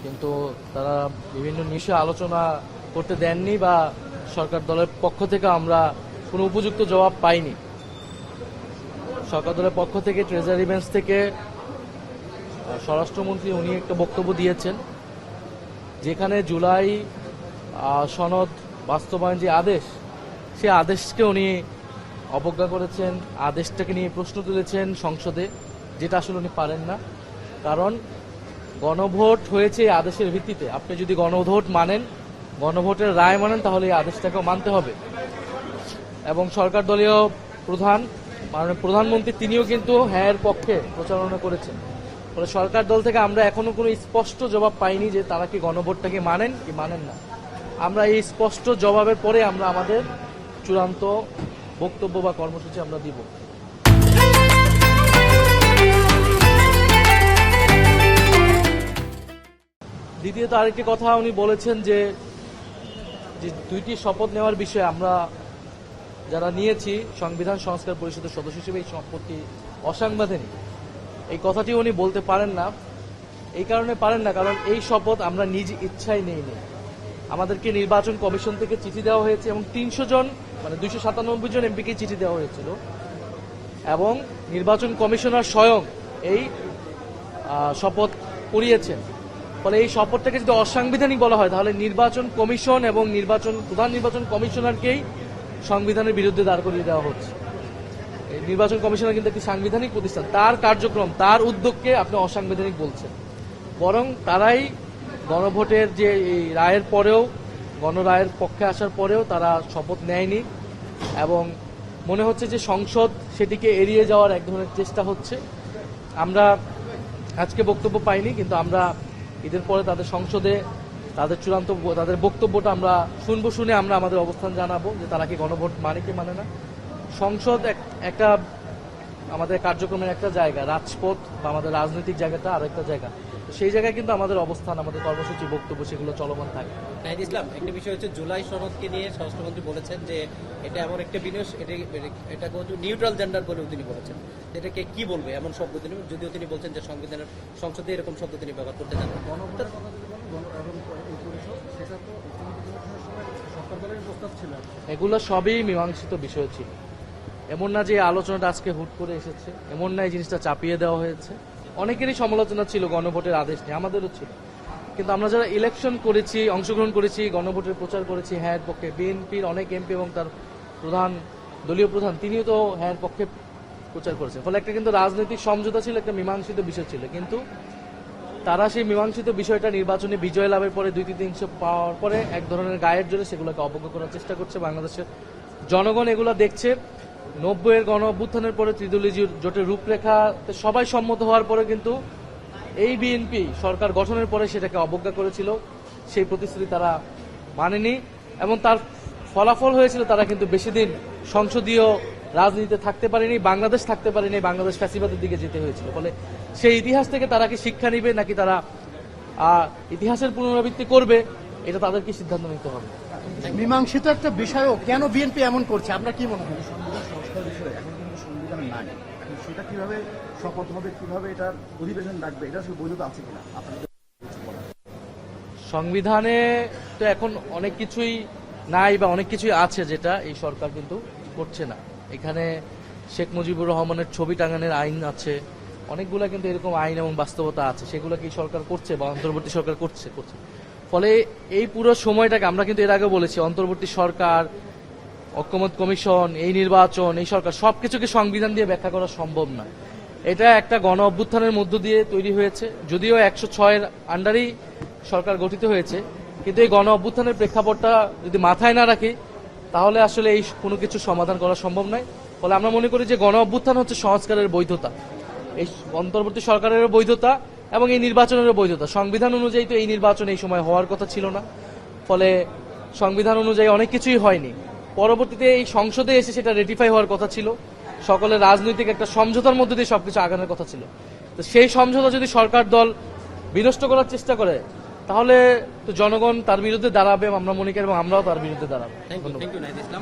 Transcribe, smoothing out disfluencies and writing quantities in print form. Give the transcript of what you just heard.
কিন্তু তারা বিভিন্ন বিষয়ে আলোচনা করতে দেননি বা সরকার দলের পক্ষ থেকে আমরা কোনো উপযুক্ত জবাব পাইনি। সরকার দলের পক্ষ থেকে ট্রেজারি বেঞ্চ থেকে স্বরাষ্ট্রমন্ত্রী উনি একটা বক্তব্য দিয়েছেন, যেখানে জুলাই সনদ বাস্তবায়ন যে আদেশ, সে আদেশকে উনি অবজ্ঞা করেছেন, আদেশটাকে নিয়ে প্রশ্ন তুলেছেন সংসদে, যেটা আসলে উনি পারেন না। কারণ গণভোট হয়েছে এই আদেশের ভিত্তিতে। আপনি যদি গণভোট মানেন, গণভোটের রায় মানেন, তাহলে এই আদেশটাকেও মানতে হবে। এবং সরকার দলীয় মাননীয় প্রধানমন্ত্রী তিনিও কিন্তু হ্যাঁর পক্ষে প্রচারণা করেছেন। ফলে সরকার দল থেকে আমরা এখনো কোনো স্পষ্ট জবাব পাইনি যে তারা কি গণভোটটাকে মানেন কি মানেন না। আমরা এই স্পষ্ট জবাবের পরে আমরা আমাদের চূড়ান্ত বক্তব্য বা কর্মসূচি আমরা দিব। দ্বিতীয়ত আরেকটি কথা উনি বলেছেন যে দুইটি শপথ নেওয়ার বিষয়ে আমরা যারা নিয়েছি সংবিধান সংস্কার পরিষদের সদস্য হিসেবে এই শপথটি অসাংবিধানিক। এই কথাটি উনি বলতে পারেন না। এই কারণে পারেন না কারণ এই শপথ আমরা নিজ ইচ্ছায় নেইনি। আমাদেরকে নির্বাচন কমিশন থেকে চিঠি দেওয়া হয়েছে এবং 300 জন মানে 297 জন এমপিকে চিঠি দেওয়া হয়েছিল এবং নির্বাচন কমিশনার স্বয়ং এই শপথ করিয়েছেন। ফলে এই শপথটাকে যদি অসাংবিধানিক বলা হয় তাহলে নির্বাচন কমিশন এবং প্রধান নির্বাচন কমিশনারকেই সংবিধানের বিরুদ্ধে দাঁড় করিয়ে দেওয়া হচ্ছে। নির্বাচন কমিশনার কিন্তু একটি সাংবিধানিক প্রতিষ্ঠান, তার কার্যক্রম তার উদ্যোগকে আপনি অসাংবিধানিক বলছেন। বরং তারাই গণভোটের যে এই রায়ের পরেও, গণরায়ের পক্ষে আসার পরেও তারা শপথ নেয়নি এবং মনে হচ্ছে যে সংসদ সেটিকে এড়িয়ে যাওয়ার এক ধরনের চেষ্টা হচ্ছে। আমরা আজকে বক্তব্য পাইনি, কিন্তু আমরা ঈদের পরে তাদের সংসদে তাদের চূড়ান্ত তাদের বক্তব্যটা আমরা শুনে আমরা আমাদের অবস্থান জানাবো যে তারা কি গণভোট মানে কি মানে না। সংসদ একটা আমাদের কার্যক্রমের একটা জায়গা, রাজপথ বা আমাদের রাজনৈতিক জায়গাটা আর একটা জায়গা। সেই জায়গায় কিন্তু আমাদের অবস্থান, আমাদের কর্মসূচি, বক্তব্য সেগুলো চলমান থাকে। নাহিদ ইসলাম, একটা বিষয় হচ্ছে জুলাই সনদকে নিয়ে স্বরাষ্ট্রমন্ত্রী বলেছেন যে এটা এমন একটা বিনিয়োগ, এটা নিউট্রাল জেন্ডার বলেও তিনি বলেছেন। এটাকে কি বলবে এমন শব্দ তিনি, যদিও তিনি বলছেন যে সংবিধানের সংসদে এরকম শব্দ তিনি ব্যবহার করতে চান। এগুলো সবই মীমাংসিত বিষয় ছিল। এমন না যে আলোচনাটা আজকে হুট করে এসেছে, এমন না এই জিনিসটা চাপিয়ে দেওয়া হয়েছে। অনেকেরই সমালোচনা ছিল গণভোটের আদেশ নিয়ে, আমাদেরও ছিল। কিন্তু আমরা যারা ইলেকশন করেছি, অংশগ্রহণ করেছি, গণভোটের প্রচার করেছি হ্যাঁ পক্ষে, বিএনপির অনেক এমপি এবং তার দলীয় প্রধান তিনিও তো হ্যাঁ পক্ষে প্রচার করেছেন। ফলে একটা কিন্তু রাজনৈতিক সমঝোতা ছিল, একটা মীমাংসিত বিষয় ছিল। কিন্তু তারা সেই মীমাংসিত বিষয়টা নির্বাচনে বিজয় লাভের পরে 2-3 পাওয়ার পরে এক ধরনের গায়ের জোরে সেগুলোকে অবজ্ঞা করার চেষ্টা করছে। বাংলাদেশের জনগণ এগুলো দেখছে। 90-এর গণ অভ্যুত্থানের পরে ত্রিদলীয় জোটের রূপরেখাতে সবাই সম্মত হওয়ার পরে কিন্তু এই বিএনপি সরকার গঠনের পরে সেটাকে অবজ্ঞা করেছিল, সেই প্রতিশ্রুতি তারা মানেনি এবং তার ফলাফল হয়েছিল তারা কিন্তু বেশি দিন সংসদীয় রাজনীতিতে থাকতে পারেনি, বাংলাদেশ থাকতে পারেনি, বাংলাদেশ ফ্যাসিবাদের দিকে যেতে হয়েছিল। ফলে সেই ইতিহাস থেকে তারা কি শিক্ষা নিবে নাকি তারা ইতিহাসের পুনরাবৃত্তি করবে, এটা তাদেরকে সিদ্ধান্ত নিতে হবে। মীমাংসিত একটা বিষয়ও কেন বিএনপি এমন করছে আপনার কি মনে হয়? সংবিধান সংস্কার বিষয়ে এখন কিন্তু সংবিধানে নাই, এখন সেটা কিভাবে শপথ হবে, কিভাবে এটার অধিবেশন ডাকবে, এটা আসলে বৈধতা আছে কিনা আপনাদের? সংবিধানে তো এখন অনেক কিছুই নাই বা অনেক কিছুই আছে যেটা এই সরকার কিন্তু করছে না। এখানে শেখ মুজিবুর রহমানের ছবি টাঙানোর আইন আছে, অনেকগুলো কিন্তু এরকম আইন এবং বাস্তবতা আছে, সেগুলো কি সরকার করছে বা অন্তর্বর্তী সরকার করছে। ফলে এই পুরো সময়টাকে আমরা কিন্তু এর আগে বলেছি, অন্তর্বর্তী সরকার, ঐকমত্য কমিশন, এই নির্বাচন, এই সরকার সবকিছুকে সংবিধান দিয়ে ব্যাখ্যা করা সম্ভব না। এটা একটা গণ অভ্যুত্থানের মধ্য দিয়ে তৈরি হয়েছে, যদিও 106-এর আন্ডারেই সরকার গঠিত হয়েছে, কিন্তু এই গণ অভ্যুত্থানের প্রেক্ষাপটটা যদি মাথায় না রাখি তাহলে আসলে এই কোনো কিছু সমাধান করা সম্ভব নয়। ফলে আমরা মনে করি যে গণ অভ্যুত্থান হচ্ছে সংস্কারের বৈধতা, এই অন্তর্বর্তী সরকারেরও বৈধতা এবং এই নির্বাচনেরও বৈধতা। সংবিধান অনুযায়ী তো এই নির্বাচন এই সময় হওয়ার কথা ছিল না, ফলে সংবিধান অনুযায়ী অনেক কিছুই হয়নি। পরবর্তীতে এই সংসদে এসে সেটা রেটিফাই হওয়ার কথা ছিল, সকলের রাজনৈতিক একটা সমঝোতার মধ্যে দিয়ে সবকিছু আগানোর কথা ছিল। তো সেই সমঝোতা যদি সরকার দল বিনষ্ট করার চেষ্টা করে তাহলে তো জনগণ তার বিরুদ্ধে দাঁড়াবে, আমরা মনে করি, এবং আমরাও তার বিরুদ্ধে দাঁড়াবো। Thank you Nahid Islam.